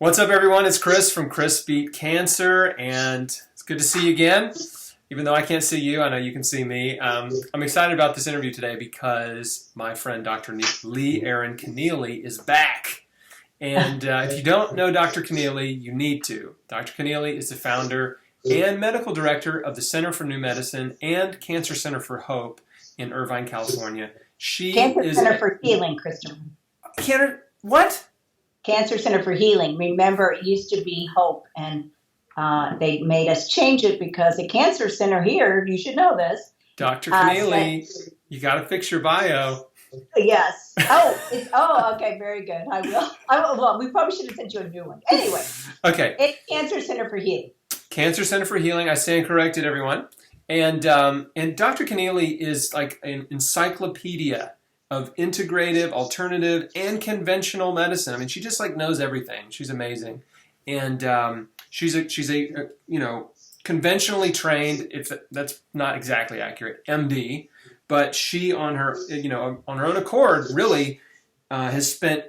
What's up, everyone? It's Chris from Chris Beat Cancer, and it's good to see you again. Even though I can't see you, I know you can see me. I'm excited about this interview today because my friend Dr. Leigh Erin Connealy is back. And if you don't know Dr. Connealy, you need to. Dr. Connealy is the founder and medical director of the Center for New Medicine and Cancer Center for Hope in Irvine, California. Cancer Center for Healing, Christopher. What? Cancer Center for Healing. Remember, it used to be Hope, and they made us change it because the Cancer Center here, you should know this. Dr. Connealy, you got to fix your bio. Yes. Okay, very good. I will. Well, we probably should have sent you a new one. Anyway. Okay. It's Cancer Center for Healing. Cancer Center for Healing. I stand corrected, everyone. And Dr. Connealy is like an encyclopedia of integrative, alternative, and conventional medicine. I mean, she just like knows everything. She's amazing, and she's a conventionally trained. If that's not exactly accurate, MD, but she on her own accord really has spent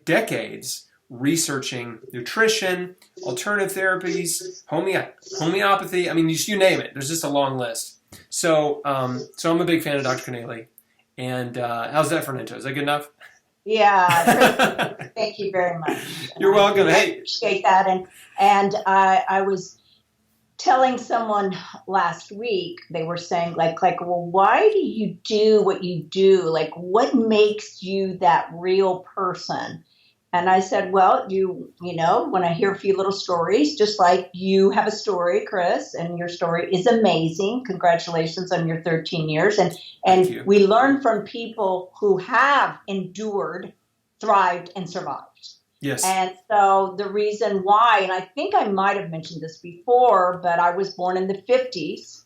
decades researching nutrition, alternative therapies, homeopathy. I mean, you name it. There's just a long list. So I'm a big fan of Dr. Connealy. And how's that for an intro? Is that good enough? Yeah. Thank you very much. You're welcome. I Hey, appreciate that. And I was telling someone last week, they were saying like, well, why do you do what you do? Like, what makes you that real person? And I said, well, when I hear a few little stories, just like you have a story, Chris, and your story is amazing. Congratulations on your 13 years. And we learn from people who have endured, thrived, and survived. Yes. And so the reason why, and I think I might have mentioned this before, but I was born in the 50s,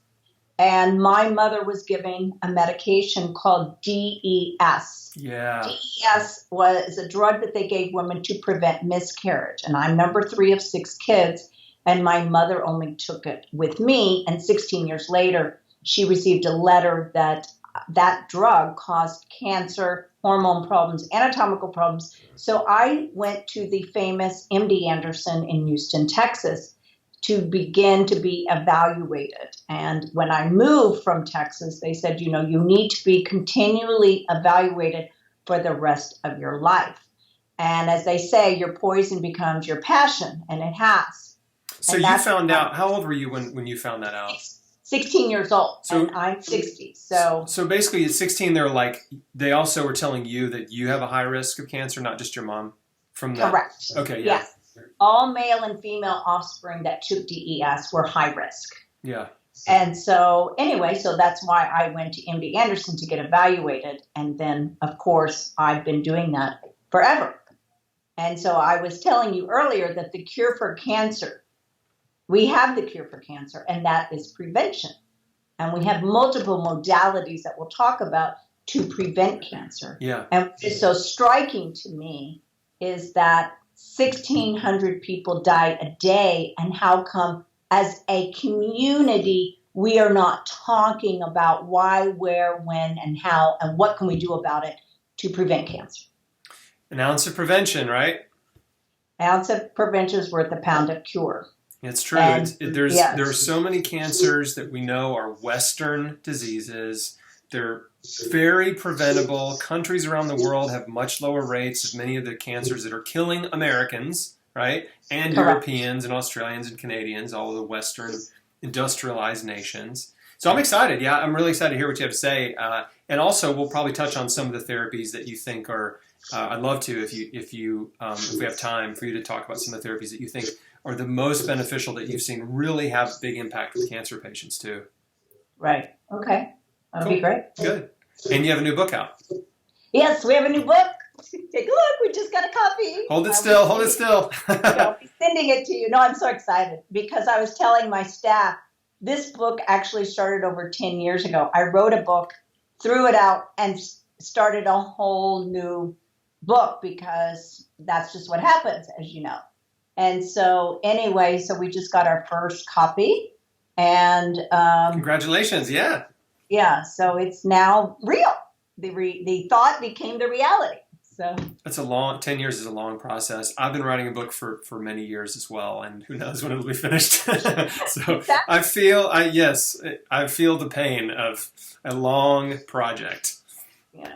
and my mother was giving a medication called DES. Yeah. DES was a drug that they gave women to prevent miscarriage. And I'm number 3 of 6 kids, and my mother only took it with me. And 16 years later, she received a letter that that drug caused cancer, hormone problems, anatomical problems. So I went to the famous MD Anderson in Houston, Texas, to begin to be evaluated. And when I moved from Texas, they said, you need to be continually evaluated for the rest of your life. And as they say, your poison becomes your passion, and it has. So you found out, how old were you when you found that out? 16 years old, and I'm 60. So basically at 16, they also were telling you that you have a high risk of cancer, not just your mom? From that. Correct. Okay, yeah. Yes. All male and female offspring that took DES were high risk. Yeah. And so anyway, so that's why I went to MD Anderson to get evaluated. And then, of course, I've been doing that forever. And so I was telling you earlier that the cure for cancer, we have the cure for cancer, and that is prevention. And we have multiple modalities that we'll talk about to prevent cancer. Yeah. And what is so striking to me is that 1,600 people die a day, and how come as a community we are not talking about why, where, when, and how, and what can we do about it to prevent cancer? An ounce of prevention, right? An ounce of prevention is worth a pound of cure. It's true. There are so many cancers that we know are Western diseases. They're very preventable. Countries around the world have much lower rates of many of the cancers that are killing Americans, right? And Correct. Europeans and Australians and Canadians, all of the Western industrialized nations. So I'm excited. Yeah, I'm really excited to hear what you have to say. And also, we'll probably touch on some of the therapies that you think are. I'd love to if we have time for you to talk about some of the therapies that you think are the most beneficial that you've seen really have a big impact with cancer patients too. Right. Okay. That'd be great. Good. And you have a new book out. Yes, we have a new book. Take a look. We just got a copy. Hold it still. Hold it still. I'll be sending it to you. No, I'm so excited because I was telling my staff, this book actually started over 10 years ago. I wrote a book, threw it out, and started a whole new book because that's just what happens, as you know. And so anyway, so we just got our first copy. And congratulations. Yeah. Yeah, so it's now real. The thought became the reality. So That's 10 years is a long process. I've been writing a book for many years as well, and who knows when it'll be finished. So exactly. I feel the pain of a long project. Yeah.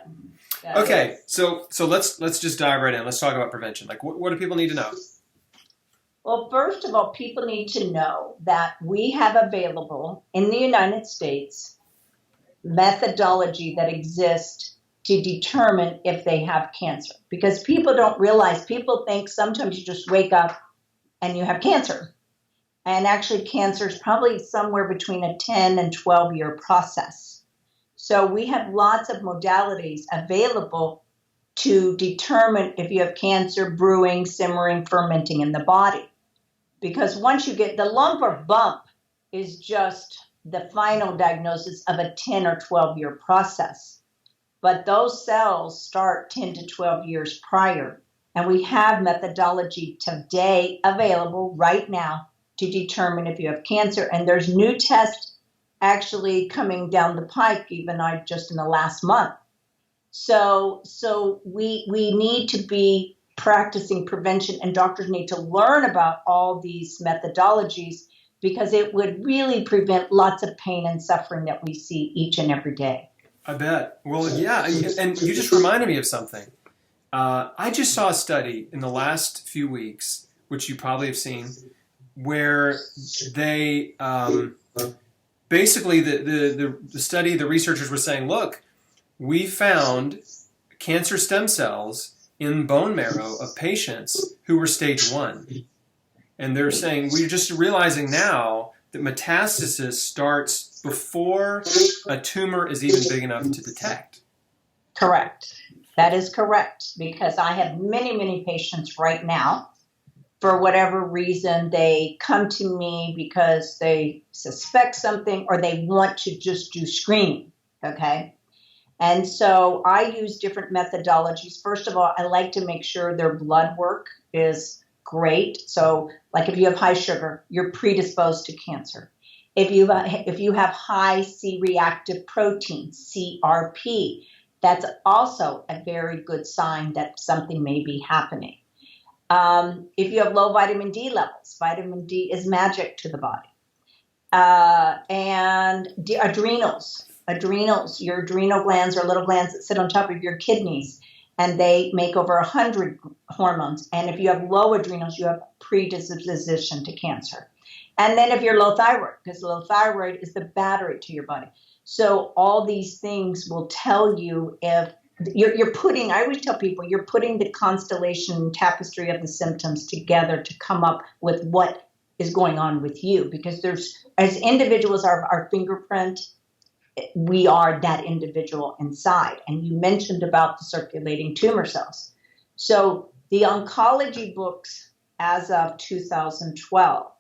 Okay, so let's just dive right in. Let's talk about prevention. Like, what do people need to know? Well, first of all, people need to know that we have available in the United States methodology that exists to determine if they have cancer. Because people don't realize, people think sometimes you just wake up and you have cancer. And actually, cancer is probably somewhere between a 10 and 12-year process. So we have lots of modalities available to determine if you have cancer, brewing, simmering, fermenting in the body. Because once you get the lump or bump is just the final diagnosis of a 10 or 12-year process. But those cells start 10 to 12 years prior. And we have methodology today available right now to determine if you have cancer. And there's new tests actually coming down the pike, even just in the last month. So we need to be practicing prevention, and doctors need to learn about all these methodologies because it would really prevent lots of pain and suffering that we see each and every day. I bet. Well, yeah, and you just reminded me of something. I just saw a study in the last few weeks, which you probably have seen, where they basically the study, the researchers were saying, look, we found cancer stem cells in bone marrow of patients who were stage 1. And they're saying, we're just realizing now that metastasis starts before a tumor is even big enough to detect. Correct. That is correct, because I have many, many patients right now. For whatever reason, they come to me because they suspect something or they want to just do screening, okay? And so I use different methodologies. First of all, I like to make sure their blood work is great. So like if you have high sugar, you're predisposed to cancer. If you have high C-reactive protein, CRP, that's also a very good sign that something may be happening. If you have low vitamin D levels, vitamin D is magic to the body. And adrenals, your adrenal glands are little glands that sit on top of your kidneys, and they make over 100 hormones. And if you have low adrenals, you have predisposition to cancer. And then if you're low thyroid, because low thyroid is the battery to your body. So all these things will tell you if you're putting, I always tell people, you're putting the constellation tapestry of the symptoms together to come up with what is going on with you. Because as individuals, our fingerprint, we are that individual inside. And you mentioned about the circulating tumor cells. So the oncology books as of 2012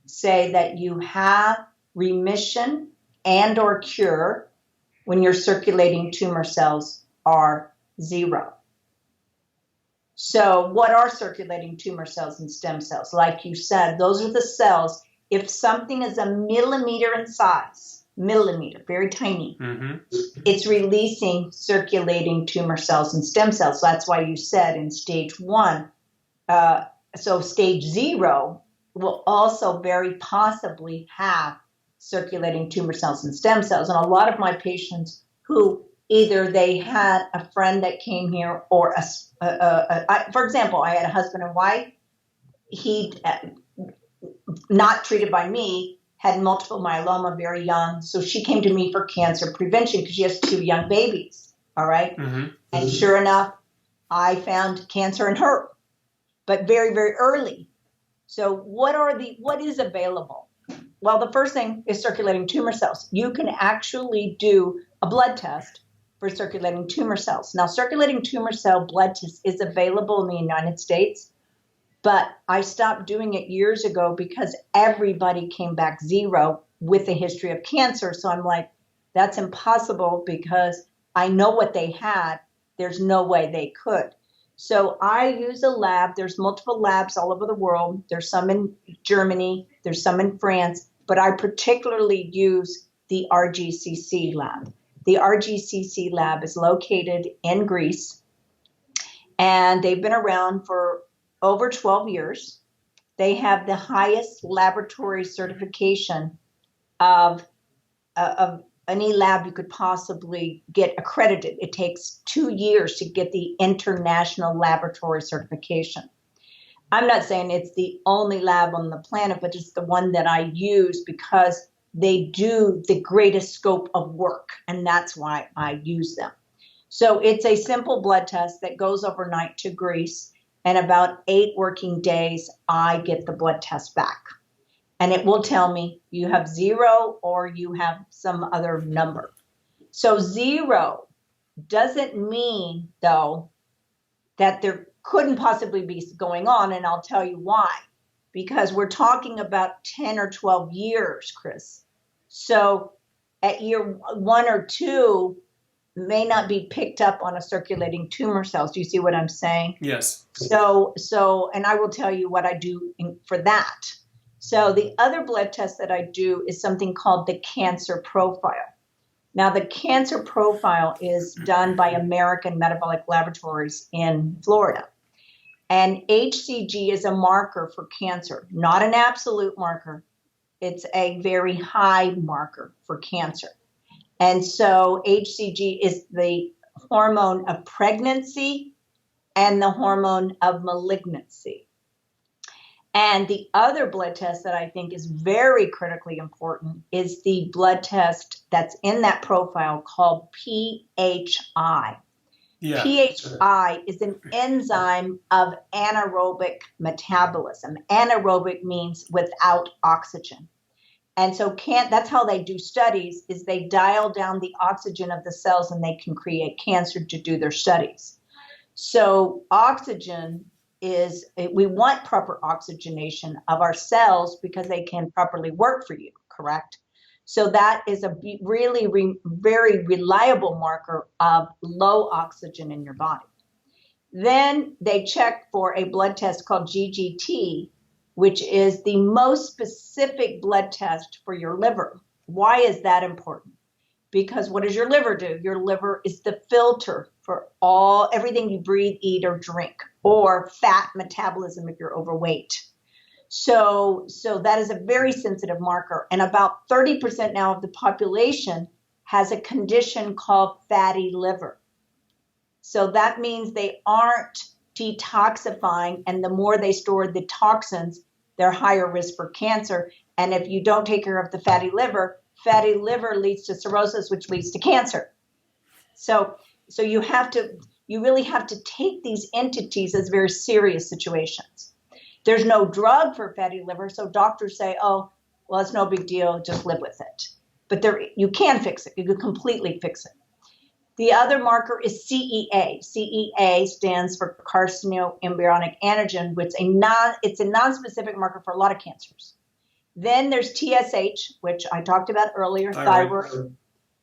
say that you have remission and or cure when your circulating tumor cells are 0. So what are circulating tumor cells and stem cells? Like you said, those are the cells, if something is a millimeter in size, millimeter, very tiny, it's releasing circulating tumor cells and stem cells. So that's why you said in stage 1, so stage 0 will also very possibly have circulating tumor cells and stem cells. And a lot of my patients who either they had a friend that came here or for example, I had a husband and wife, he not treated by me, had multiple myeloma very young. So she came to me for cancer prevention because she has 2 young babies. All right. And sure enough, I found cancer in her, but very, very early. So what is available? Well, the first thing is circulating tumor cells. You can actually do a blood test for circulating tumor cells. Now, circulating tumor cell blood test is available in the United States, but I stopped doing it years ago because everybody came back 0 with a history of cancer. So I'm like, that's impossible because I know what they had. There's no way they could. So I use a lab. There's multiple labs all over the world. There's some in Germany. There's some in France. But I particularly use the RGCC lab. The RGCC lab is located in Greece. and they've been around for over 12 years. They have the highest laboratory certification of any lab you could possibly get accredited. It takes 2 years to get the international laboratory certification. I'm not saying it's the only lab on the planet, but it's the one that I use because they do the greatest scope of work, and that's why I use them. So it's a simple blood test that goes overnight to Greece, and about 8 working days, I get the blood test back. And it will tell me you have 0 or you have some other number. So 0 doesn't mean, though, that there couldn't possibly be going on, and I'll tell you why. Because we're talking about 10 or 12 years, Chris. So at year 1 or 2 may not be picked up on a circulating tumor cells. Do you see what I'm saying? Yes. So, and I will tell you what I do for that. So the other blood test that I do is something called the cancer profile. Now, the cancer profile is done by American Metabolic Laboratories in Florida. And HCG is a marker for cancer, not an absolute marker. It's a very high marker for cancer. And so HCG is the hormone of pregnancy and the hormone of malignancy. And the other blood test that I think is very critically important is the blood test that's in that profile called PHI. Yeah. PHI is an enzyme of anaerobic metabolism. Anaerobic means without oxygen. And so that's how they do studies, is they dial down the oxygen of the cells and they can create cancer to do their studies. So oxygen we want proper oxygenation of our cells because they can properly work for you, correct? So that is a really very reliable marker of low oxygen in your body. Then they check for a blood test called GGT, which is the most specific blood test for your liver. Why is that important? Because what does your liver do? Your liver is the filter for everything you breathe, eat, or drink, or fat metabolism if you're overweight. So that is a very sensitive marker. And about 30% now of the population has a condition called fatty liver. So that means they aren't detoxifying, and the more they store the toxins, they're higher risk for cancer. And if you don't take care of the fatty liver leads to cirrhosis, which leads to cancer. So you really have to take these entities as very serious situations. There's no drug for fatty liver, so doctors say, oh, well, it's no big deal, just live with it. But you can fix it. You can completely fix it. The other marker is CEA. CEA stands for carcinoembryonic antigen, which it's a non-specific marker for a lot of cancers. Then there's TSH, which I talked about earlier, thyroid.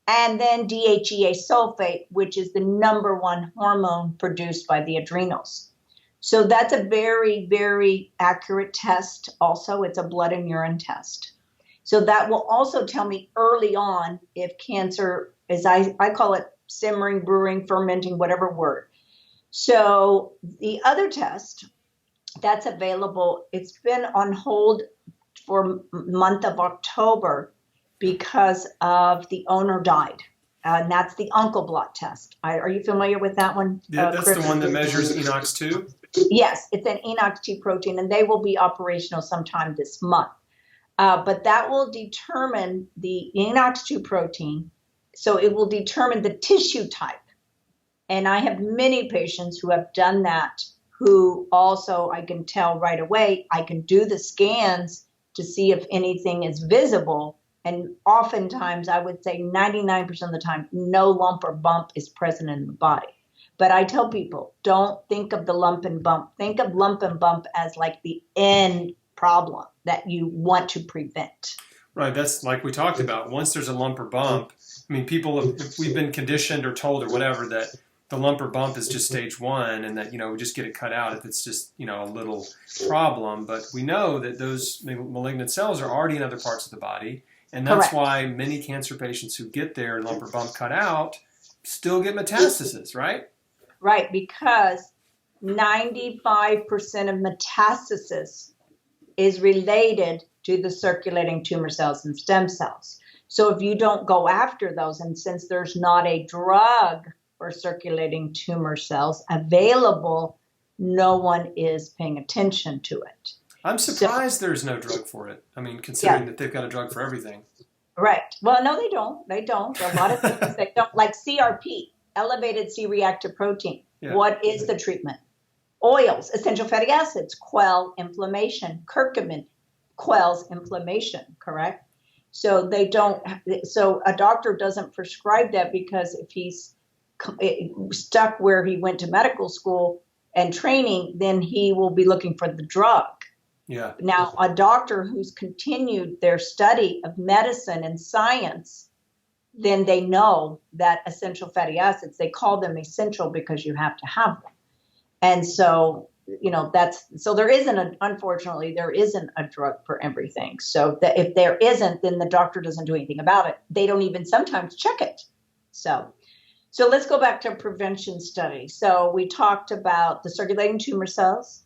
And then DHEA sulfate, which is the number 1 hormone produced by the adrenals. So that's a very, very accurate test. Also, it's a blood and urine test. So that will also tell me early on if cancer is, I call it simmering, brewing, fermenting, whatever word. So the other test that's available, it's been on hold for month of October because of the owner died. And that's the uncle blot test. Are you familiar with that one? Yeah, that's the one that measures ENOX2? Yes, it's an ENOX2 protein, and they will be operational sometime this month. But that will determine the ENOX2 protein, so it will determine the tissue type. And I have many patients who have done that, who also I can tell right away, I can do the scans to see if anything is visible. And oftentimes, I would say 99% of the time, no lump or bump is present in the body. But I tell people, don't think of the lump and bump. Think of lump and bump as like the end problem that you want to prevent. Right. That's like we talked about. Once there's a lump or bump, I mean, if we've been conditioned or told or whatever that the lump or bump is just stage 1 and that, we just get it cut out if it's just, a little problem. But we know that those malignant cells are already in other parts of the body. And that's Correct. why many cancer patients who get their lump or bump cut out still get metastasis, right? Right, because 95% of metastasis is related to the circulating tumor cells and stem cells. So if you don't go after those, and since there's not a drug for circulating tumor cells available, no one is paying attention to it. I'm surprised there's no drug for it. I mean, considering that they've got a drug for everything. Right. Well, no, they don't. They don't. A lot of things they don't, like CRP, elevated C-reactive protein. Yeah. What is the treatment? Oils, essential fatty acids, quell inflammation. Curcumin quells inflammation, correct? So they don't. So a doctor doesn't prescribe that, because if he's stuck where he went to medical school and training, then he will be looking for the drug. Yeah. Now, a doctor who's continued their study of medicine and science, then they know that essential fatty acids, they call them essential because you have to have them. And so, so there isn't, unfortunately, there isn't a drug for everything. So that if there isn't, then the doctor doesn't do anything about it. They don't even sometimes check it. So let's go back to prevention studies. So we talked about the circulating tumor cells.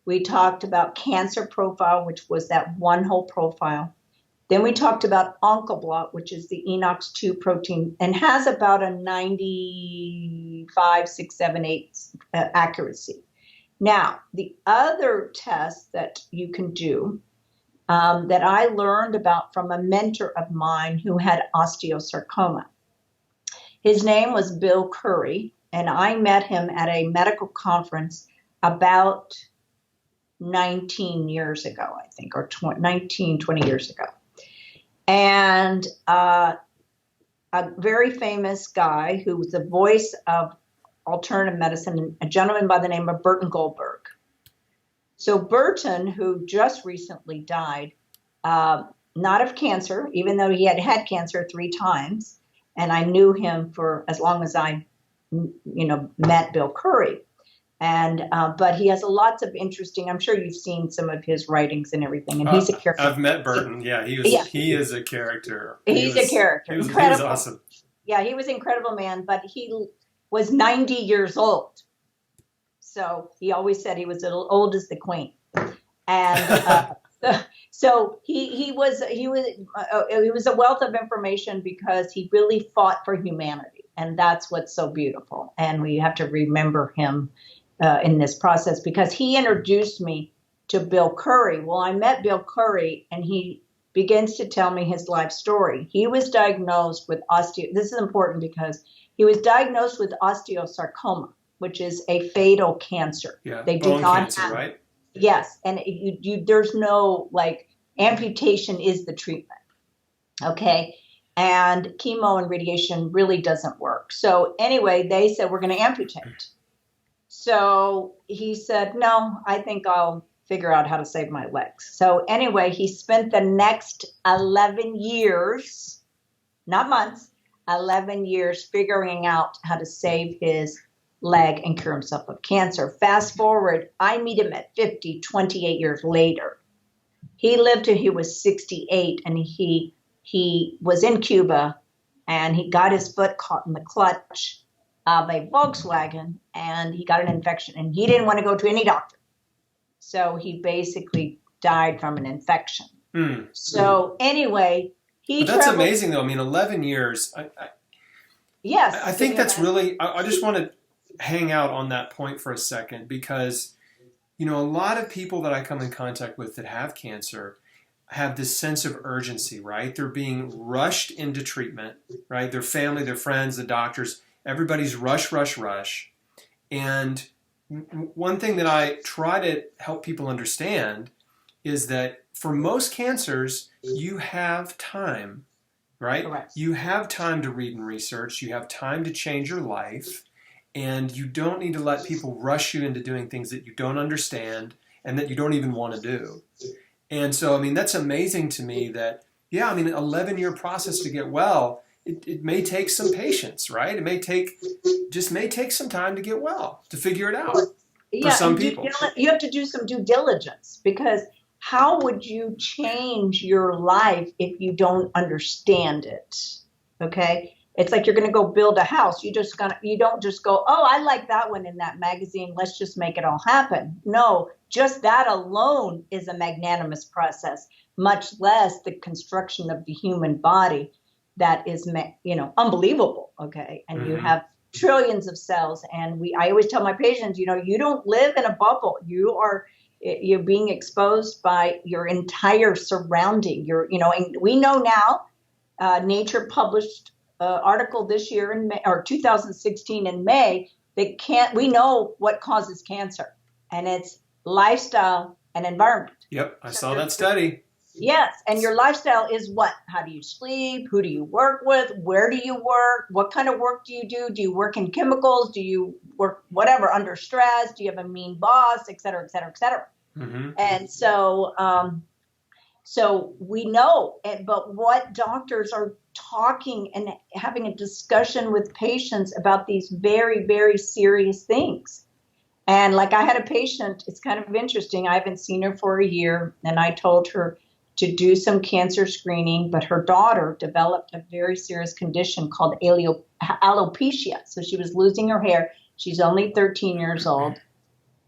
We talked about cancer profile, which was that one whole profile. Then we talked about oncoblot, which is the ENOX2 protein, and has about a 95, 6, 7, 8 accuracy. Now, the other test that you can do that I learned about from a mentor of mine who had osteosarcoma. His name was Bill Curry, and I met him at a medical conference about 19 years ago, I think, or 20 years ago. And a very famous guy who was the voice of alternative medicine, a gentleman by the name of Burton Goldberg. So Burton, who just recently died, not of cancer, even though he had had cancer 3 times, and I knew him for as long as I, met Bill Curry. And but he has lots of interesting. I'm sure you've seen some of his writings and everything. And he's a character. I've met Burton. Yeah, he is a character. He's a character. He was awesome. Yeah, he was an incredible man. But he was 90 years old, so he always said he was as old as the Queen. And so he was a wealth of information, because he really fought for humanity, and that's what's so beautiful. And we have to remember him in this process, because he introduced me to Bill Curry. Well, I met Bill Curry, and he begins to tell me his life story. He was diagnosed with this is important, because he was diagnosed with osteosarcoma, which is a fatal cancer. Yeah, they do bone not cancer, have, right? Yes, and there's no, amputation is the treatment, okay? And chemo and radiation really doesn't work. So anyway, they said, we're going to amputate. So he said, no, I think I'll figure out how to save my legs. So anyway, he spent the next 11 years, not months, 11 years figuring out how to save his leg and cure himself of cancer. Fast forward, I meet him at 50, 28 years later. He lived till he was 68, and he was in Cuba, and he got his foot caught in the clutch of a Volkswagen, and he got an infection, and he didn't want to go to any doctor. So he basically died from an infection. So anyway, that's amazing, though. I mean, 11 years. Yes. I think that's really, I just want to hang out on that point for a second, because, a lot of people that I come in contact with that have cancer have this sense of urgency, right? They're being rushed into treatment, right? Their family, their friends, the doctors, everybody's rush. And one thing that I try to help people understand is that for most cancers, you have time, right? Correct. You have time to read and research. You have time to change your life. And you don't need to let people rush you into doing things that you don't understand and that you don't even want to do. And so, I mean, that's amazing to me that, an 11-year process to get well, it may take some patience, right? It may take some time to get well, to figure it out for some people. You have to do some due diligence, because how would you change your life if you don't understand it? Okay? It's like you're going to go build a house. You don't just go, oh, I like that one in that magazine. Let's just make it all happen. No, just that alone is a magnanimous process, much less the construction of the human body that is, unbelievable. Okay. And you have trillions of cells. And I always tell my patients, you don't live in a bubble. You're being exposed by your entire surrounding. And we know now, Nature published article this year in May, or 2016 in May, we know what causes cancer, and it's lifestyle and environment. Yep, I saw that study. Yes, and your lifestyle is what? How do you sleep? Who do you work with? Where do you work? What kind of work do you do? Do you work in chemicals? Do you work whatever under stress? Do you have a mean boss, et cetera, et cetera, et cetera? And so we know, but what doctors are talking and having a discussion with patients about these very, very serious things. And like I had a patient, it's kind of interesting. I haven't seen her for a year, and I told her to do some cancer screening, but her daughter developed a very serious condition called alopecia. So she was losing her hair. She's only 13 years old.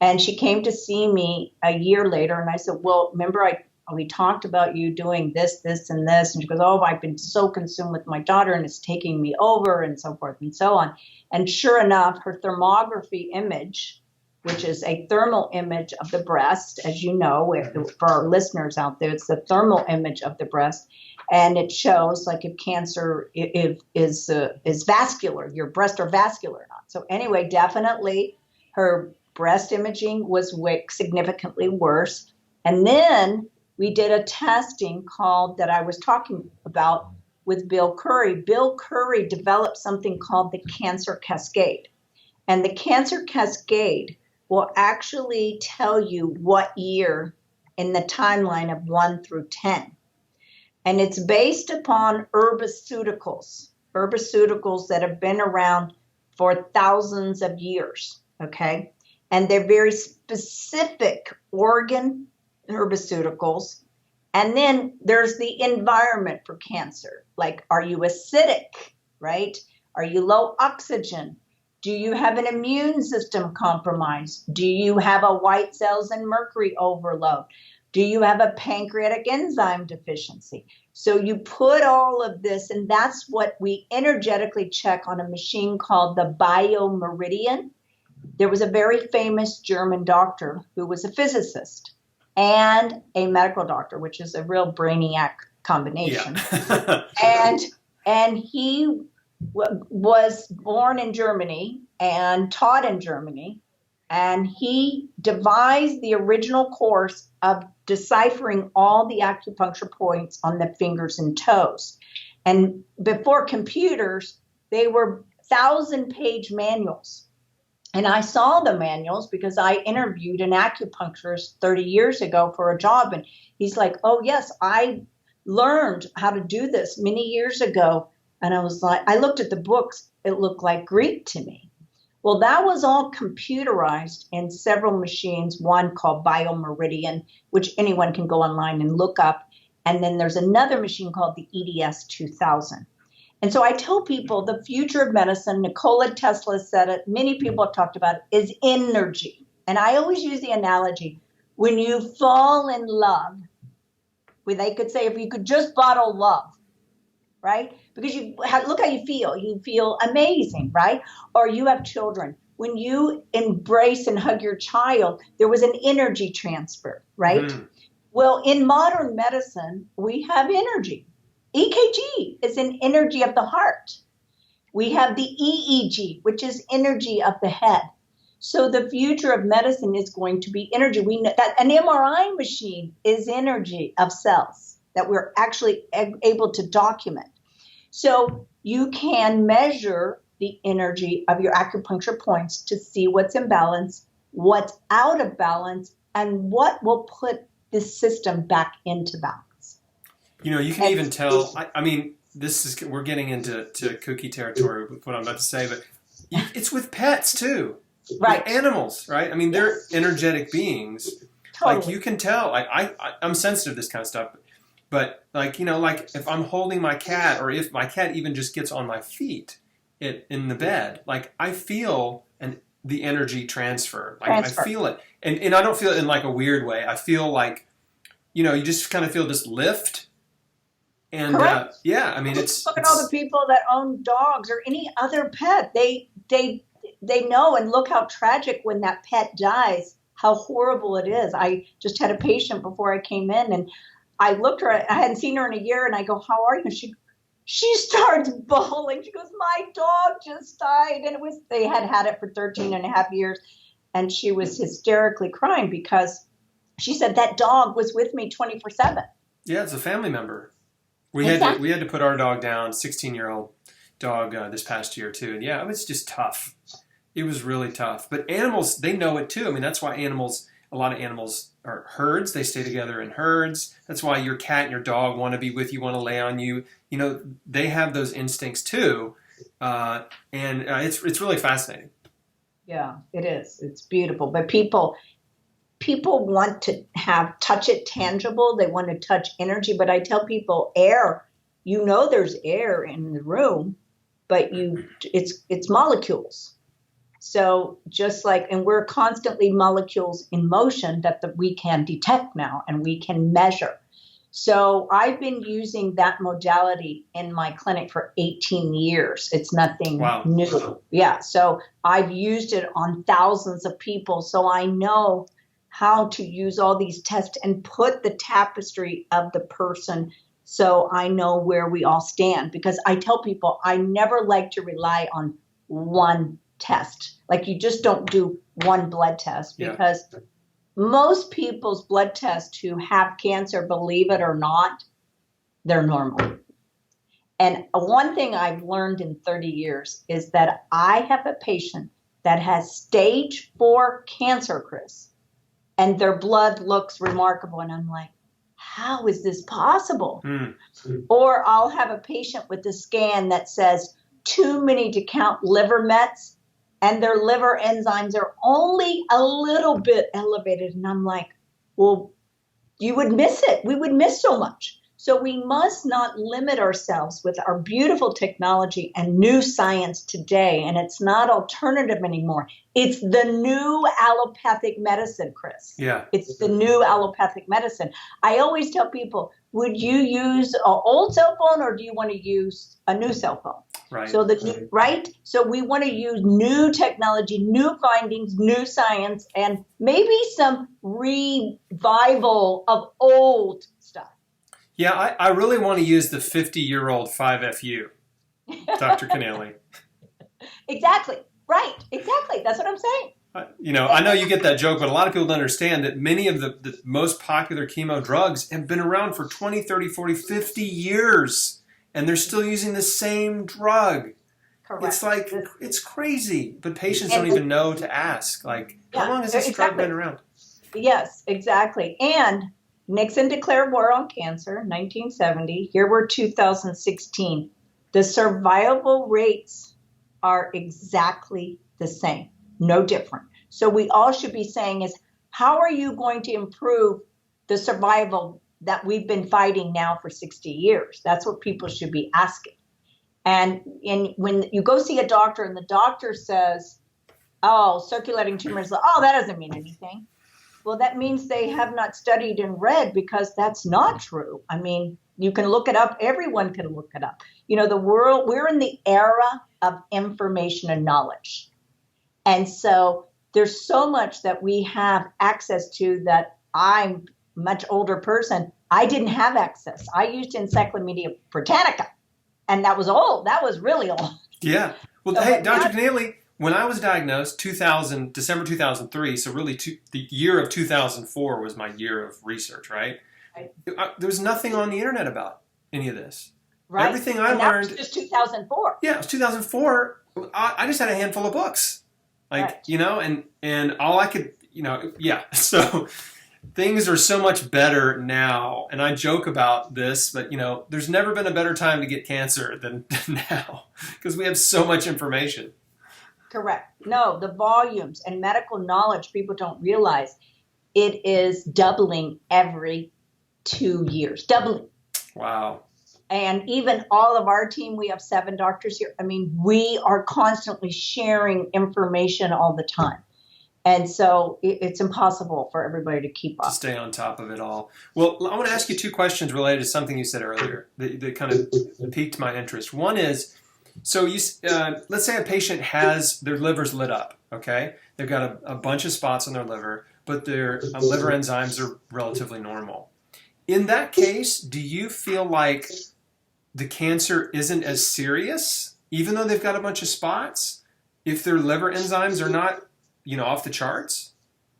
And she came to see me a year later, and I said, well, remember we talked about you doing this, this, and this. And she goes, oh, I've been so consumed with my daughter, and it's taking me over, and so forth and so on. And sure enough, her thermography image, which is a thermal image of the breast, as you know, for our listeners out there, it's the thermal image of the breast. And it shows like if cancer is vascular, your breasts are vascular or not. So anyway, definitely her breast imaging was significantly worse. And then we did a testing that I was talking about with Bill Curry. Bill Curry developed something called the cancer cascade. And the cancer cascade will actually tell you what year in the timeline of 1 through 10. And it's based upon herbaceuticals that have been around for thousands of years, okay? And they're very specific organ herbaceuticals. And then there's the environment for cancer. Like, are you acidic, right? Are you low oxygen? Do you have an immune system compromise? Do you have a white cells and mercury overload? Do you have a pancreatic enzyme deficiency? So you put all of this, and that's what we energetically check on a machine called the biomeridian. There was a very famous German doctor who was a physicist and a medical doctor, which is a real brainiac combination. Yeah. and he was born in Germany and taught in Germany, and he devised the original course of deciphering all the acupuncture points on the fingers and toes. And before computers, they were 1,000-page manuals. And I saw the manuals because I interviewed an acupuncturist 30 years ago for a job. And he's like, oh, yes, I learned how to do this many years ago. And I was like, I looked at the books. It looked like Greek to me. Well, that was all computerized in several machines, one called Biomeridian, which anyone can go online and look up. And then there's another machine called the EDS 2000. And so I tell people the future of medicine, Nikola Tesla said it, many people have talked about it, is energy. And I always use the analogy, when you fall in love, where they could say, if you could just bottle love, right? Because look how you feel. You feel amazing, right? Or you have children. When you embrace and hug your child, there was an energy transfer, right? Mm. Well, in modern medicine, we have energy. EKG is an energy of the heart. We have the EEG, which is energy of the head. So the future of medicine is going to be energy. We know that an MRI machine is energy of cells that we're actually able to document. So you can measure the energy of your acupuncture points to see what's in balance, what's out of balance, and what will put this system back into balance. You know, you can even tell, I mean, we're getting into kooky territory with what I'm about to say, but it's with pets too. Right. With animals, right? I mean, they're energetic beings. Totally. Like you can tell, I'm sensitive to this kind of stuff, But like, like if I'm holding my cat, or if my cat even just gets on my feet in the bed, like I feel the energy transfer. Like I feel it. And I don't feel it in like a weird way. I feel like, you just kind of feel this lift. And yeah, I mean, look at all the people that own dogs or any other pet. They know, and look how tragic when that pet dies, how horrible it is. I just had a patient before I came in, and I looked her, I hadn't seen her in a year, and I go, how are you? She starts bawling. She goes, my dog just died. And they had it for 13 and a half years. And she was hysterically crying because she said that dog was with me 24/7. Yeah, it's a family member. We had to put our dog down, 16-year-old dog, this past year too. And yeah, it was just tough. It was really tough. But animals, they know it too. I mean, that's why a lot of animals are herds. They stay together in herds. That's why your cat and your dog want to be with you, want to lay on you. They have those instincts too. And it's really fascinating. Yeah, it is. It's beautiful. But people want to touch it tangible. They want to touch energy. But I tell people air, there's air in the room, but it's molecules. So just like, and we're constantly molecules in motion that we can detect now and we can measure. So I've been using that modality in my clinic for 18 years. It's nothing new. Yeah. So I've used it on thousands of people. So I know how to use all these tests and put the tapestry of the person. So I know where we all stand, because I tell people I never like to rely on one test. Like, you just don't do one blood test, because most people's blood tests who have cancer, believe it or not, they're normal. And one thing I've learned in 30 years is that I have a patient that has stage 4 cancer, Chris, and their blood looks remarkable. And I'm like, how is this possible? Or I'll have a patient with a scan that says too many to count liver mets, and their liver enzymes are only a little bit elevated. And I'm like, well, you would miss it. We would miss so much. So we must not limit ourselves with our beautiful technology and new science today. And it's not alternative anymore. It's the new allopathic medicine, Chris. Yeah. It's the new allopathic medicine. I always tell people, would you use an old cell phone, or do you want to use a new cell phone? Right. So So we want to use new technology, new findings, new science, and maybe some revival of old stuff. Yeah, I really want to use the 50-year-old 5FU, Dr. Connealy. Exactly. Right. Exactly. That's what I'm saying. I know you get that joke, but a lot of people don't understand that many of the most popular chemo drugs have been around for 20, 30, 40, 50 years, and they're still using the same drug. Correct. It's like, it's crazy, but patients don't even know to ask. Like, how long has this drug been around? Yes, exactly. And Nixon declared war on cancer in 1970. Here we're 2016. The survival rates are exactly the same, no different. So we all should be saying is, how are you going to improve the survival that we've been fighting now for 60 years? That's what people should be asking. And when you go see a doctor and the doctor says, oh, circulating tumors, oh, that doesn't mean anything. Well, that means they have not studied and read, because that's not true. I mean, you can look it up. Everyone can look it up. The world, we're in the era of information and knowledge. And so there's so much that we have access to that I'm a much older person. I didn't have access. I used Encyclopedia Britannica, and that was old. That was really old. Yeah. Well, so, hey, Dr. Connealy, when I was diagnosed, December 2003, so really the year of 2004 was my year of research, right? There was nothing on the internet about any of this. Right. Everything I learned. That was just 2004. Yeah, it was 2004. I just had a handful of books. And all I could, So things are so much better now. And I joke about this, but, there's never been a better time to get cancer than now, because we have so much information. Correct. No, the volumes and medical knowledge, people don't realize it is doubling every 2 years. Doubling. Wow. And even all of our team, we have 7 doctors here. I mean, we are constantly sharing information all the time. And so it's impossible for everybody to keep To up. stay on top of it all. Well, I want to ask you 2 questions related to something you said earlier that kind of piqued my interest. One is, so you, let's say a patient has their liver's lit up, okay? They've got a bunch of spots on their liver, but their liver enzymes are relatively normal. In that case, do you feel like the cancer isn't as serious, even though they've got a bunch of spots, if their liver enzymes are not, off the charts?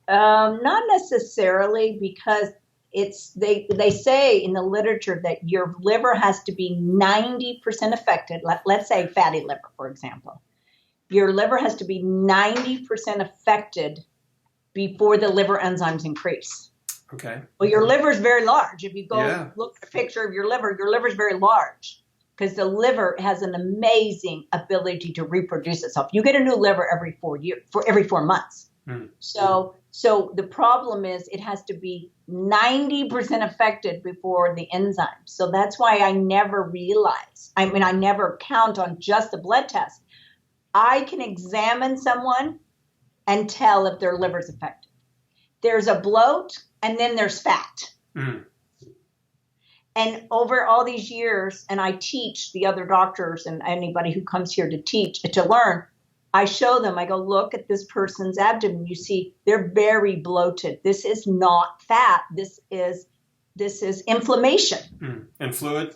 Not necessarily, because they say in the literature that your liver has to be 90% affected. Let's say fatty liver, for example. Your liver has to be 90% affected before the liver enzymes increase. Okay. Well, your liver is very large. If you go look at a picture of your liver is very large, because the liver has an amazing ability to reproduce itself. You get a new liver every 4 months. Mm. So the problem is it has to be 90% affected before the enzymes. So that's why I never I never count on just the blood test. I can examine someone and tell if their liver's affected. There's a bloat, and then there's fat. Mm. And over all these years, and I teach the other doctors and anybody who comes here to learn, I show them, I go, look at this person's abdomen. You see, they're very bloated. This is not fat. This is inflammation. Mm. And fluid?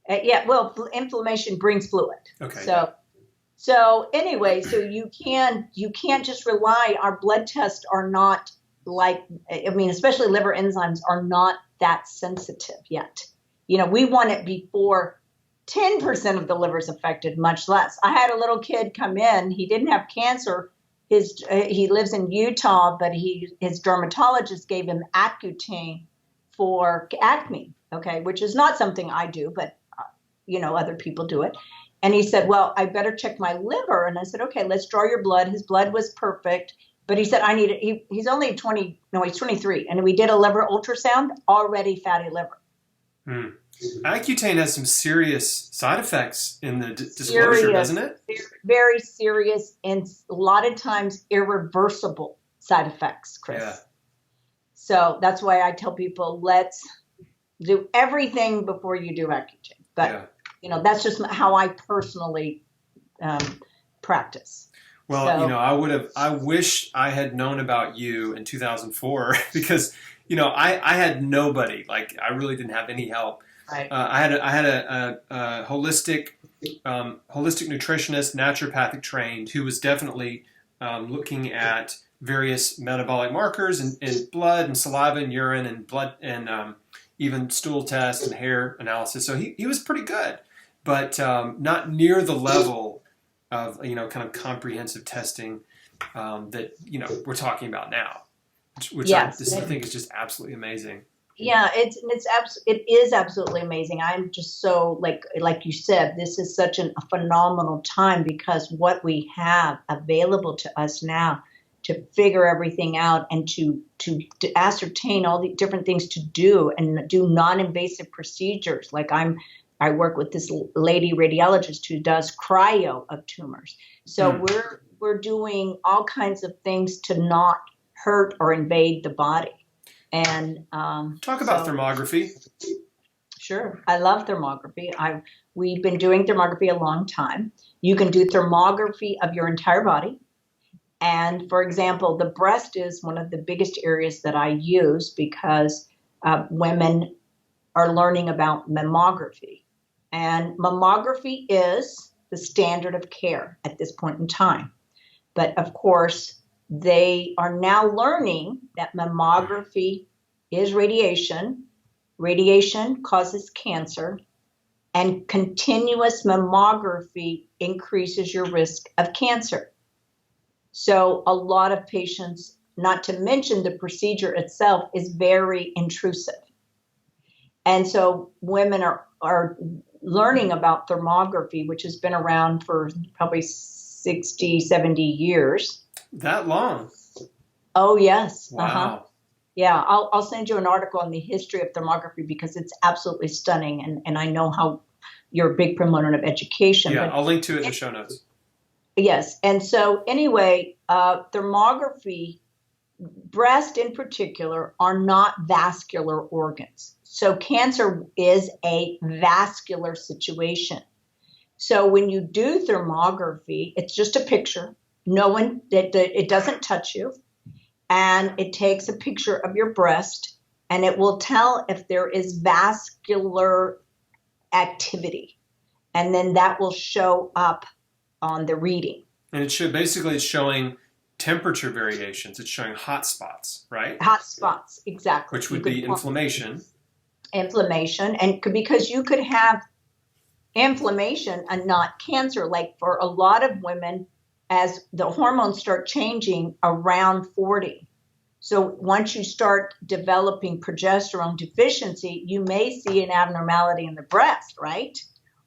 Inflammation brings fluid. Okay. So anyway, so you can't just rely, our blood tests are not especially liver enzymes are not that sensitive yet. We want it before 10% of the liver is affected, much less. I had a little kid come in. He didn't have cancer. He lives in Utah, but his dermatologist gave him Accutane for acne, okay, which is not something I do, but, other people do it. And he said, well, I better check my liver. And I said, okay, let's draw your blood. His blood was perfect. But he said, I need it. He's only 23. And we did a liver ultrasound, already fatty liver. Hmm. Accutane has some serious side effects in the disclosure, doesn't it? Very serious, and a lot of times irreversible side effects, Chris. Yeah. So that's why I tell people, let's do everything before you do Accutane. But, that's just how I personally practice. Well, I wish I had known about you in 2004 because, I had nobody. Like, I really didn't have any help. Right. I had a holistic nutritionist, naturopathic trained, who was definitely looking at various metabolic markers in blood and saliva and urine and blood and even stool tests and hair analysis. So he was pretty good, but not near the level of kind of comprehensive testing that we're talking about now, which I think is just absolutely amazing. Yeah, it is absolutely amazing. I'm just so like you said, this is such a phenomenal time, because what we have available to us now to figure everything out and to ascertain all the different things to do and do non-invasive procedures. Like I work with this lady radiologist who does cryo of tumors. So we're doing all kinds of things to not hurt or invade the body. And talk about thermography. Sure. I love thermography. We've been doing thermography a long time. You can do thermography of your entire body. And for example, the breast is one of the biggest areas that I use, because women are learning about mammography. And mammography is the standard of care at this point in time. But of course, they are now learning that mammography is radiation. Radiation causes cancer, and continuous mammography increases your risk of cancer. So a lot of patients, not to mention the procedure itself, is very intrusive. And so women are learning about thermography, which has been around for probably 60, 70 years. That long? Oh, yes. Wow. Yeah, I'll send you an article on the history of thermography because it's absolutely stunning. And I know how you're a big proponent of education. Yeah, But I'll link to it in the show notes. yes. And so anyway, thermography, breast in particular, are not vascular organs. So cancer is a vascular situation. So when you do thermography, it's just a picture. It doesn't touch you. And it takes a picture of your breast and it will tell if there is vascular activity. And then that will show up on the reading. And it's showing temperature variations. It's showing hot spots, right? Hot spots, exactly. Which would be inflammation. Inflammation. And because you could have inflammation and not cancer. Like for a lot of women, as the hormones start changing around 40. So once you start developing progesterone deficiency, you may see an abnormality in the breast, right?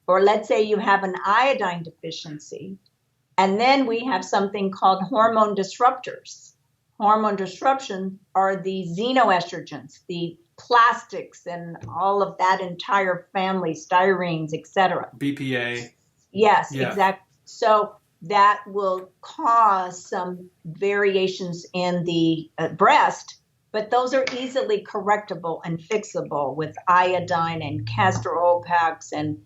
Or let's say you have an iodine deficiency. And then we have something called hormone disruptors. Hormone disruption are the xenoestrogens, the plastics and all of that entire family, styrenes, etc. BPA. Yes, Yeah. exactly. So that will cause some variations in the breast, but those are easily correctable and fixable with iodine and castor oil packs and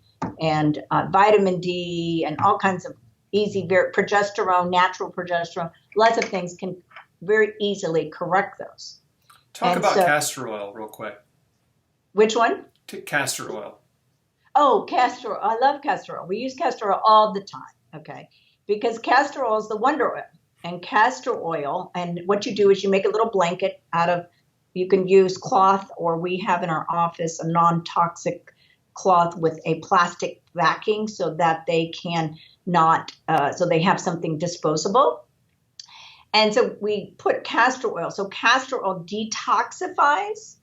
vitamin D and all kinds of progesterone, natural progesterone. Lots of things can very easily correct those. Talk about castor oil real quick. Which one? Castor oil. Oh, castor oil. I love castor oil. We use castor oil all the time, okay? Because castor oil is the wonder oil. And castor oil, and what you do is you make a little blanket out of, you can use cloth, or we have in our office a non-toxic cloth with a plastic backing so that they can not, so they have something disposable. And so we put castor oil. So castor oil detoxifies,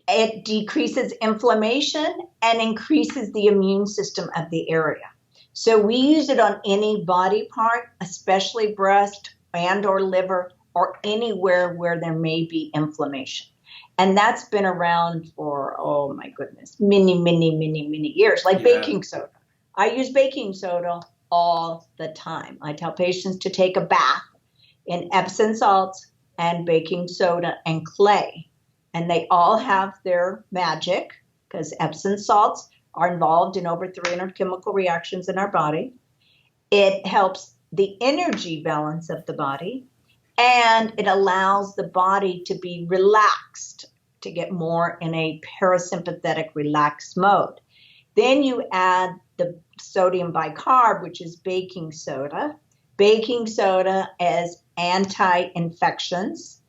it decreases inflammation, and increases the immune system of the area. So we use it on any body part, especially breast and or liver, or anywhere where there may be inflammation. And that's been around for, oh my goodness, many, many, many, many years, like baking soda. I use baking soda all the time. I tell patients to take a bath in Epsom salts and baking soda and clay. And they all have their magic because Epsom salts are involved in over 300 chemical reactions in our body. It helps the energy balance of the body, and it allows the body to be relaxed, to get more in a parasympathetic relaxed mode. Then you add the sodium bicarb, which is baking soda. Baking soda is anti-infections.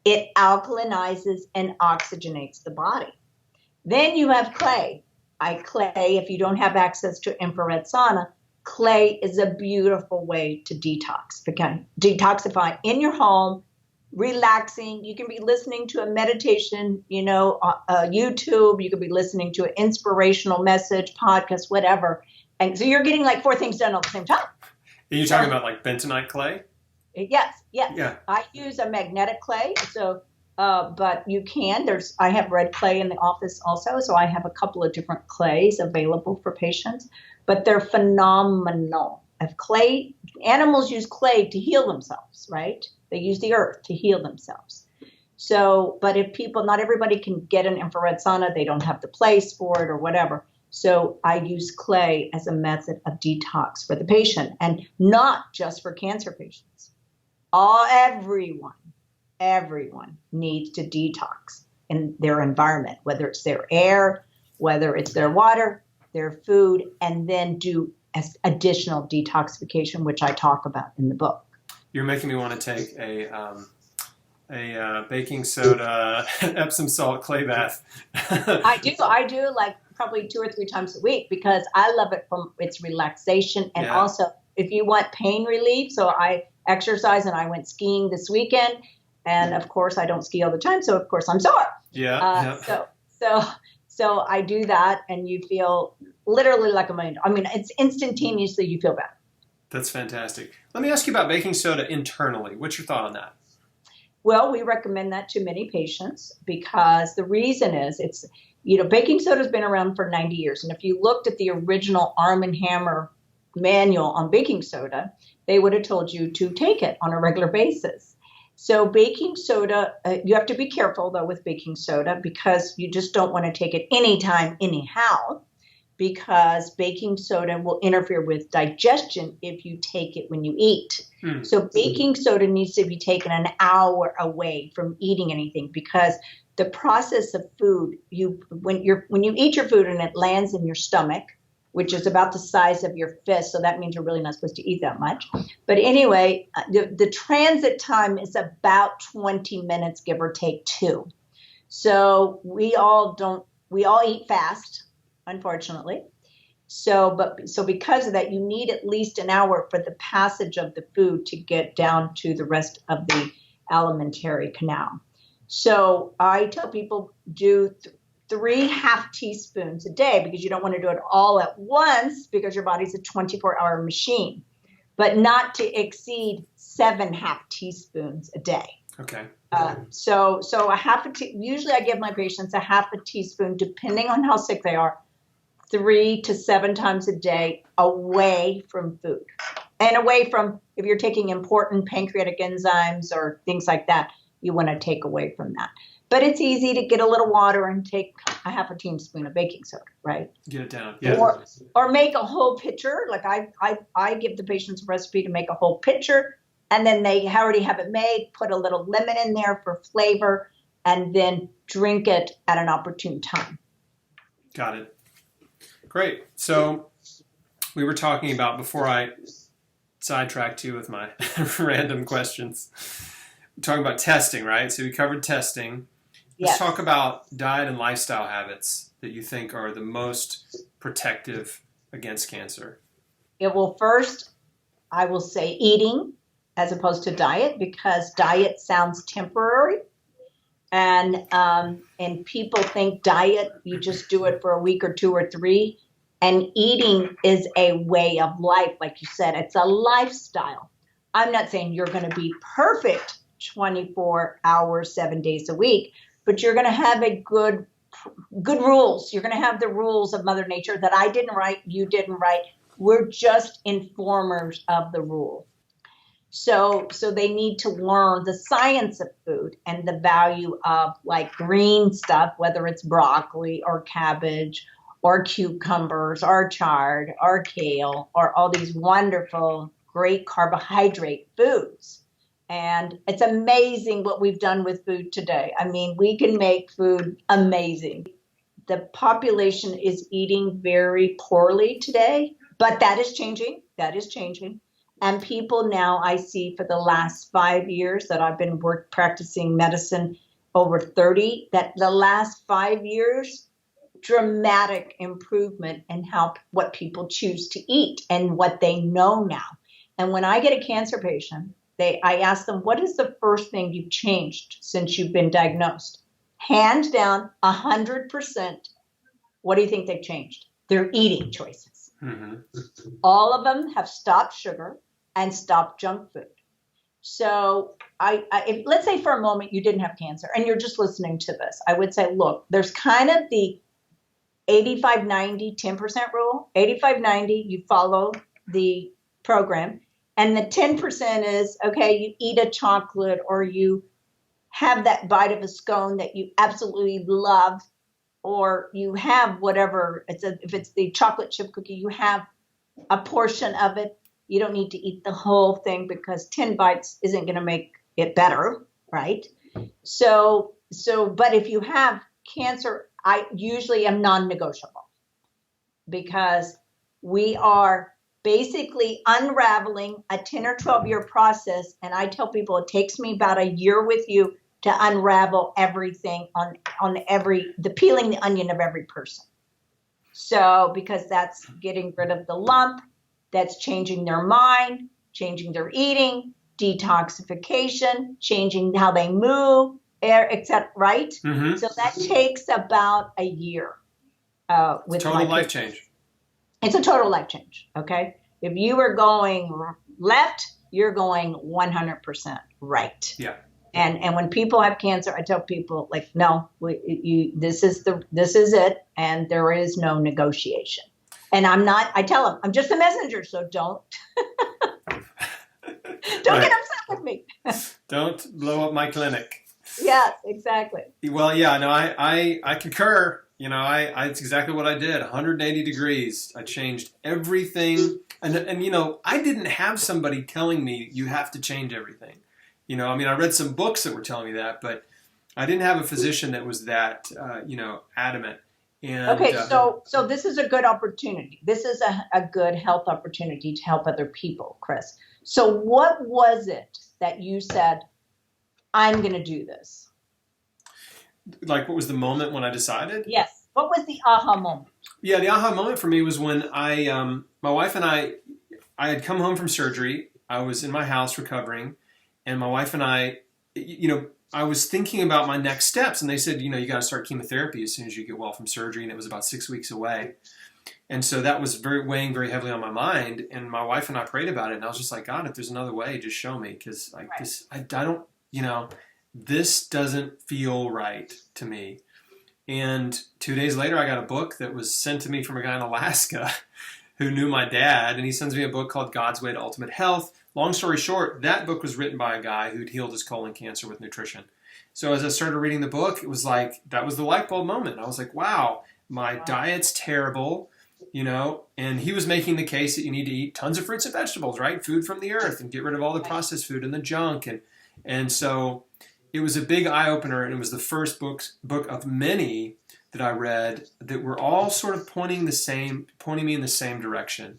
It alkalinizes and oxygenates the body. Then you have clay. Clay, if you don't have access to infrared sauna, clay is a beautiful way to detoxify in your home, relaxing. You can be listening to a meditation, YouTube. You could be listening to an inspirational message, podcast, whatever. And so you're getting like 4 things done at the same time. Are you talking about like bentonite clay? Yes. Yeah. I use a magnetic clay. So, but you can. I have red clay in the office also. So I have a couple of different clays available for patients, but they're phenomenal. Animals use clay to heal themselves, right? They use the earth to heal themselves. So, but not everybody can get an infrared sauna. They don't have the place for it or whatever. So I use clay as a method of detox for the patient, and not just for cancer patients. Everyone needs to detox in their environment, whether it's their air, whether it's their water, their food, and then do additional detoxification, which I talk about in the book. You're making me want to take a baking soda, Epsom salt clay bath. I do like probably 2 or 3 times a week because I love it from its relaxation. And also if you want pain relief, so I exercise and I went skiing this weekend, and of course I don't ski all the time. So of course I'm sore. So I do that, and you feel literally like it's instantaneously you feel better. That's fantastic. Let me ask you about baking soda internally. What's your thought on that? Well, we recommend that to many patients because the reason is baking soda has been around for 90 years. And if you looked at the original Arm& Hammer manual on baking soda, they would have told you to take it on a regular basis. So baking soda, you have to be careful though with baking soda because you just don't want to take it anytime, anyhow, because baking soda will interfere with digestion if you take it when you eat. So baking soda needs to be taken an hour away from eating anything because the process of food, when you eat your food and it lands in your stomach, which is about the size of your fist, so that means you're really not supposed to eat that much. But anyway, the transit time is about 20 minutes, give or take 2. So we all eat fast, unfortunately. So because of that, you need at least an hour for the passage of the food to get down to the rest of the alimentary canal. So I tell people do 3 half teaspoons a day because you don't want to do it all at once because your body's a 24-hour machine, but not to exceed 7 half teaspoons a day. Okay. So a half usually I give my patients a half a teaspoon, depending on how sick they are, 3 to 7 times a day away from food and away from, if you're taking important pancreatic enzymes or things like that, you want to take away from that. But it's easy to get a little water and take a half a teaspoon of baking soda, right? Get it down. Yeah. Or make a whole pitcher. Like I give the patients a recipe to make a whole pitcher, and then they already have it made, put a little lemon in there for flavor, and then drink it at an opportune time. Got it. Great. So we were talking about, before I sidetracked you with my random questions, we're talking about testing, right? So we covered testing. Let's talk about diet and lifestyle habits that you think are the most protective against cancer. Yeah, well, first, I will say eating as opposed to diet, because diet sounds temporary. And people think diet, you just do it for a week or 2 or 3. And eating is a way of life. Like you said, it's a lifestyle. I'm not saying you're going to be perfect 24 hours, 7 days a week, but you're going to have a good rules. You're going to have the rules of Mother Nature that I didn't write, you didn't write. We're just informers of the rule. So they need to learn the science of food and the value of like green stuff, whether it's broccoli or cabbage or cucumbers or chard or kale or all these wonderful, great carbohydrate foods. And it's amazing what we've done with food today. I mean, we can make food amazing. The population is eating very poorly today, but that is changing. That is changing. And people now, I see for the last 5 years that I've been practicing medicine, over 30, that the last 5 years, dramatic improvement in what people choose to eat and what they know now. And when I get a cancer patient, I ask them, what is the first thing you've changed since you've been diagnosed? Hands down, 100%. What do you think they've changed? Their eating choices. Mm-hmm. All of them have stopped sugar and stopped junk food. So if, let's say for a moment you didn't have cancer and you're just listening to this, I would say, look, there's kind of the 85-90, 10% rule. 85-90, you follow the program. And the 10% is, okay, you eat a chocolate or you have that bite of a scone that you absolutely love, or you have whatever, if it's the chocolate chip cookie, you have a portion of it. You don't need to eat the whole thing because 10 bites isn't going to make it better, right? So, but if you have cancer, I usually am non-negotiable because we are basically unraveling a 10 or 12-year process. And I tell people it takes me about a year with you to unravel everything the peeling the onion of every person. So, because that's getting rid of the lump, that's changing their mind, changing their eating, detoxification, changing how they move, etc. Right? Mm-hmm. So that takes about a year. With total life change. It's a total life change. Okay, if you are going left, you're going 100% right. Yeah. And when people have cancer, I tell people like, no, this is it, and there is no negotiation. And I tell them, I'm just a messenger, so don't Right. get upset with me. Don't blow up my clinic. Yes, exactly. Well, yeah, no, I concur. It's exactly what I did. 180 degrees. I changed everything. And I didn't have somebody telling me you have to change everything. I read some books that were telling me that, but I didn't have a physician that was that, adamant. And, okay, so this is a good opportunity. This is a good health opportunity to help other people, Chris. So what was it that you said, I'm going to do this? Like, what was the moment when I decided? Yes. What was the aha moment? Yeah, the aha moment for me was when my wife and I had come home from surgery. I was in my house recovering, and my wife and I was thinking about my next steps, and they said, you got to start chemotherapy as soon as you get well from surgery, and it was about 6 weeks away. And so that was weighing very heavily on my mind, and my wife and I prayed about it, and I was just like, God, if there's another way, just show me, because this, I don't, this doesn't feel right to me. And 2 days later, I got a book that was sent to me from a guy in Alaska who knew my dad, and he sends me a book called God's Way to Ultimate Health. Long story short, that book was written by a guy who'd healed his colon cancer with nutrition. So as I started reading the book, it was like, that was the light bulb moment. I was like, wow, my diet's terrible, and he was making the case that you need to eat tons of fruits and vegetables, right? Food from the earth, and get rid of all the processed food and the junk. And so it was a big eye-opener, and it was the first book of many that I read that were all sort of pointing me in the same direction.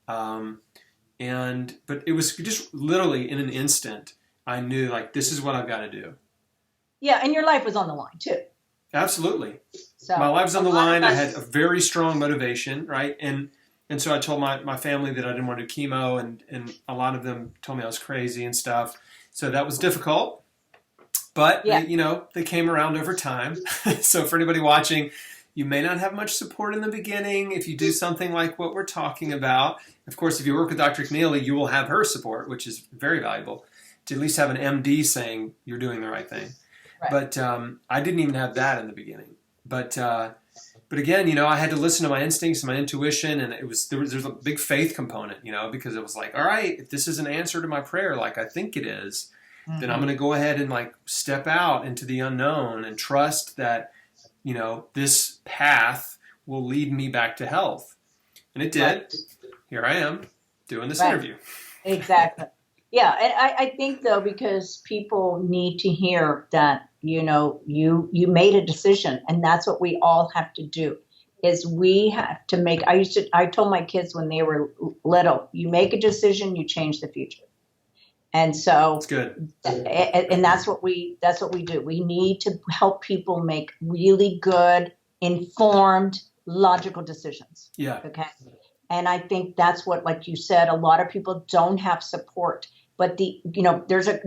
But it was just literally in an instant, I knew, like, this is what I've got to do. Yeah, and your life was on the line too. Absolutely. So my life was on the line. I had a very strong motivation, right? And so I told my family that I didn't want to do chemo, and a lot of them told me I was crazy and stuff. So that was difficult. But, they came around over time. So for anybody watching, you may not have much support in the beginning if you do something like what we're talking about. Of course, if you work with Dr. Connealy, you will have her support, which is very valuable, to at least have an MD saying you're doing the right thing. Right. But I didn't even have that in the beginning. But again, I had to listen to my instincts and my intuition, and there's a big faith component, because it was like, all right, if this is an answer to my prayer, like I think it is, then I'm going to go ahead and like step out into the unknown and trust that, this path will lead me back to health. And it did. Right. Here I am doing this interview. Exactly. Yeah. And I think though, because people need to hear that, you made a decision, and that's what we all have to do is we have to make, I told my kids when they were little, you make a decision, you change the future. And so that's good. And that's what we do. We need to help people make really good, informed, logical decisions. Yeah. Okay. And I think that's what, like you said, a lot of people don't have support. But there's an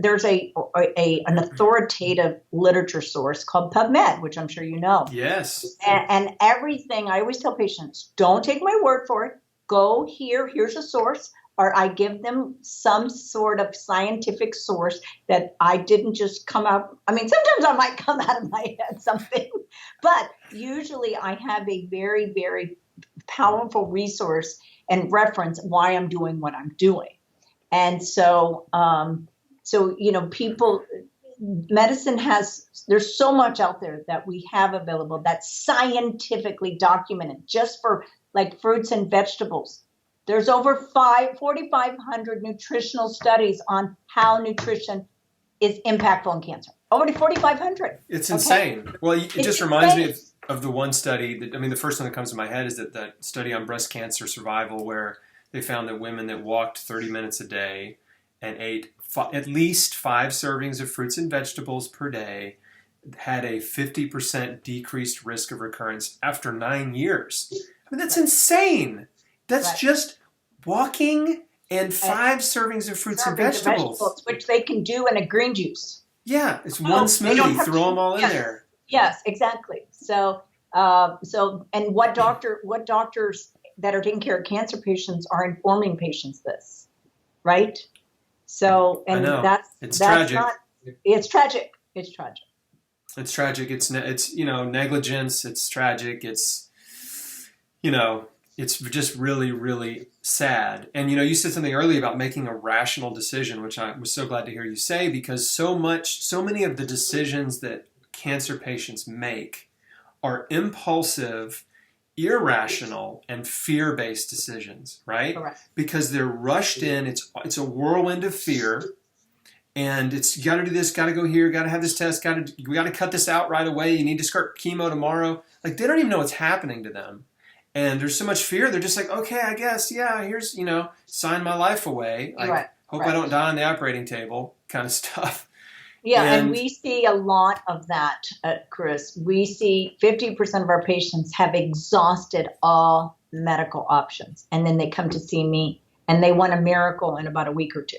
authoritative literature source called PubMed, which I'm sure you know. Yes. And everything, I always tell patients, don't take my word for it. Go here. Here's a source. Or I give them some sort of scientific source that I didn't just come out. I mean, sometimes I might come out of my head something, but usually I have a very, very powerful resource and reference why I'm doing what I'm doing. And so, people, medicine there's so much out there that we have available that's scientifically documented just for like fruits and vegetables. There's over 4,500 nutritional studies on how nutrition is impactful in cancer. Over 4,500. It's insane. Okay? Well, it just reminds me of the one study the first one that comes to my head is that study on breast cancer survival, where they found that women that walked 30 minutes a day and ate at least 5 servings of fruits and vegetables per day had a 50% decreased risk of recurrence after 9 years. I mean, that's insane. That's just walking and 5 servings of fruits and vegetables. Which they can do in a green juice. Yeah, it's one smoothie. Throw them all in there. Yes, exactly. So and what doctors that are taking care of cancer patients are informing patients this, right? So, and I know. that's tragic. It's tragic. It's tragic. It's tragic. It's negligence. It's tragic. It's it's just really, really sad. And you said something earlier about making a rational decision, which I was so glad to hear you say, because so many of the decisions that cancer patients make are impulsive, irrational, and fear-based decisions, right? Correct. Because they're rushed in. It's a whirlwind of fear. And it's, you got to do this, got to go here, got to have this test, we got to cut this out right away. You need to start chemo tomorrow. Like, they don't even know what's happening to them. And there's so much fear. They're just like, okay, I guess, yeah, here's, sign my life away. Like, Right. hope I don't die on the operating table kind of stuff. Yeah, and we see a lot of that, Chris. We see 50% of our patients have exhausted all medical options. And then they come to see me and they want a miracle in about a week or two.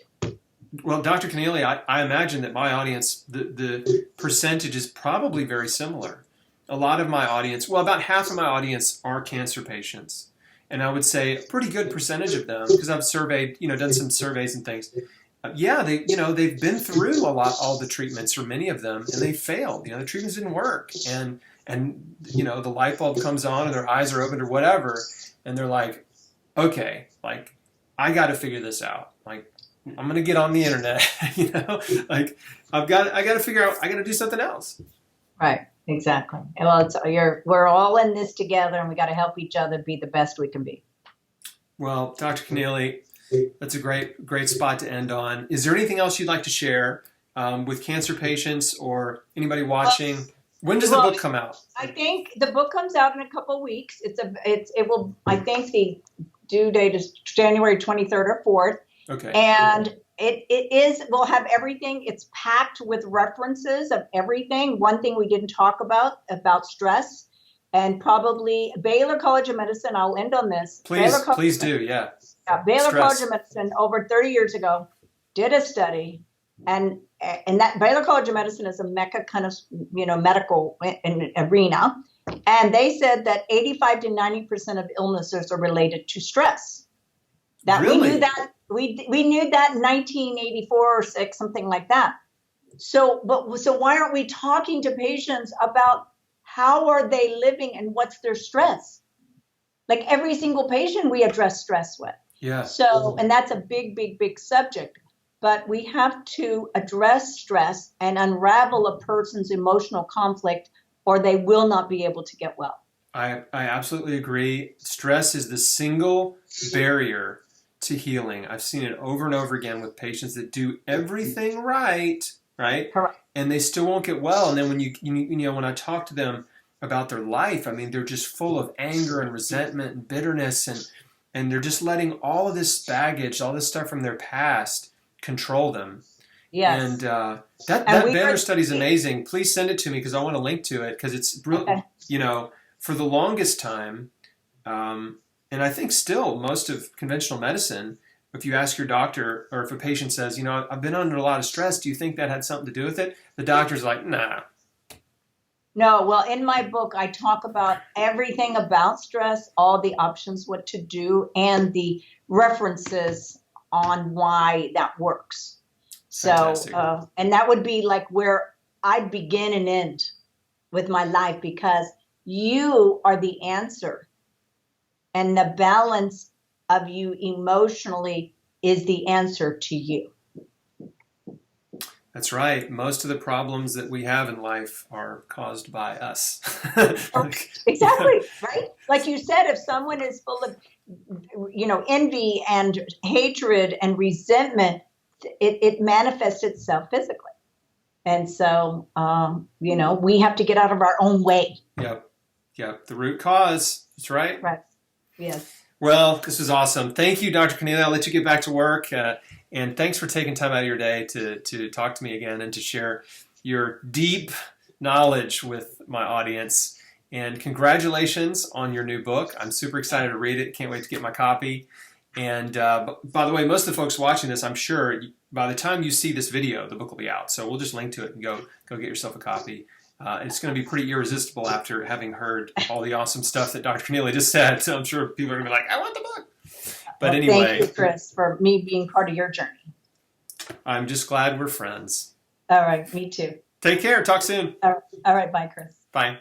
Well, Dr. Connealy, I imagine that my audience, the percentage is probably very similar. A lot of my audience, well, about half of my audience are cancer patients. And I would say a pretty good percentage of them, because I've surveyed, done some surveys and things. They've been through all the treatments, or many of them, and they failed. The treatments didn't work. And the light bulb comes on and their eyes are opened or whatever. And they're like, okay, like, I got to figure this out. Like, I'm going to get on the internet, like I got to figure out, I got to do something else. Right. Exactly. Well, we're all in this together, and we got to help each other be the best we can be. Well, Dr. Connealy, that's a great spot to end on. Is there anything else you'd like to share with cancer patients or anybody watching? When does the book come out? I think the book comes out in a couple of weeks. I think the due date is January 23rd or 4th. Okay. And we'll have everything. It's packed with references of everything. One thing we didn't talk about stress, and probably Baylor College of Medicine. I'll end on this. Please do. Yeah. Baylor College of Medicine over 30 years ago did a study, and that Baylor College of Medicine is a mecca kind of, medical arena. And they said that 85 to 90% of illnesses are related to stress. That really? We knew that. We knew that in 1984 or 6, something like that. So why aren't we talking to patients about how are they living and what's their stress? Like, every single patient we address stress with. Yeah. So, and that's a big, big, big subject. But we have to address stress and unravel a person's emotional conflict, or they will not be able to get well. I absolutely agree. Stress is the single barrier to healing. I've seen it over and over again with patients that do everything right? Correct. And they still won't get well. And then when I talk to them about their life, I mean, they're just full of anger and resentment and bitterness, and they're just letting all of this baggage, all this stuff from their past control them. Yes. And that Baylor study is amazing. Please send it to me, because I want to link to it, because it's really, for the longest time, and I think still most of conventional medicine, if you ask your doctor, or if a patient says, I've been under a lot of stress, do you think that had something to do with it? The doctor's like, nah. No, well, in my book, I talk about everything about stress, all the options, what to do, and the references on why that works. Fantastic. So, and that would be like where I begin and end with my life, because you are the answer. And the balance of you emotionally is the answer to you. That's right. Most of the problems that we have in life are caused by us. Exactly, right? Like you said, if someone is full of, envy and hatred and resentment, it manifests itself physically. And so, we have to get out of our own way. Yep. The root cause. That's right. Right. Yes. Well, this is awesome. Thank you, Dr. Connealy. I'll let you get back to work. And thanks for taking time out of your day to talk to me again and to share your deep knowledge with my audience. And congratulations on your new book. I'm super excited to read it. Can't wait to get my copy. And by the way, most of the folks watching this, I'm sure by the time you see this video, the book will be out. So we'll just link to it and go get yourself a copy. It's going to be pretty irresistible after having heard all the awesome stuff that Dr. Connealy just said. So I'm sure people are going to be like, I want the book. But anyway. Thank you, Chris, for me being part of your journey. I'm just glad we're friends. All right. Me too. Take care. Talk soon. All right. Bye, Chris. Bye.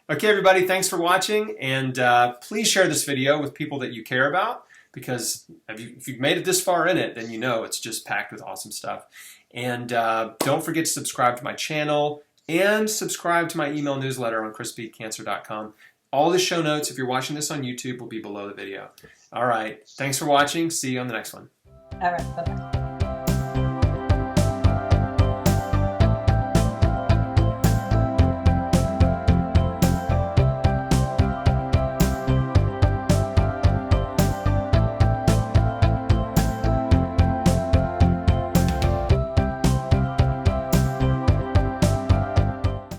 Okay, everybody, thanks for watching, and please share this video with people that you care about, because if you've made it this far in it, then you know it's just packed with awesome stuff. And don't forget to subscribe to my channel and subscribe to my email newsletter on chrisbeatcancer.com. All the show notes, if you're watching this on YouTube, will be below the video. All right, thanks for watching. See you on the next one. All right, bye-bye.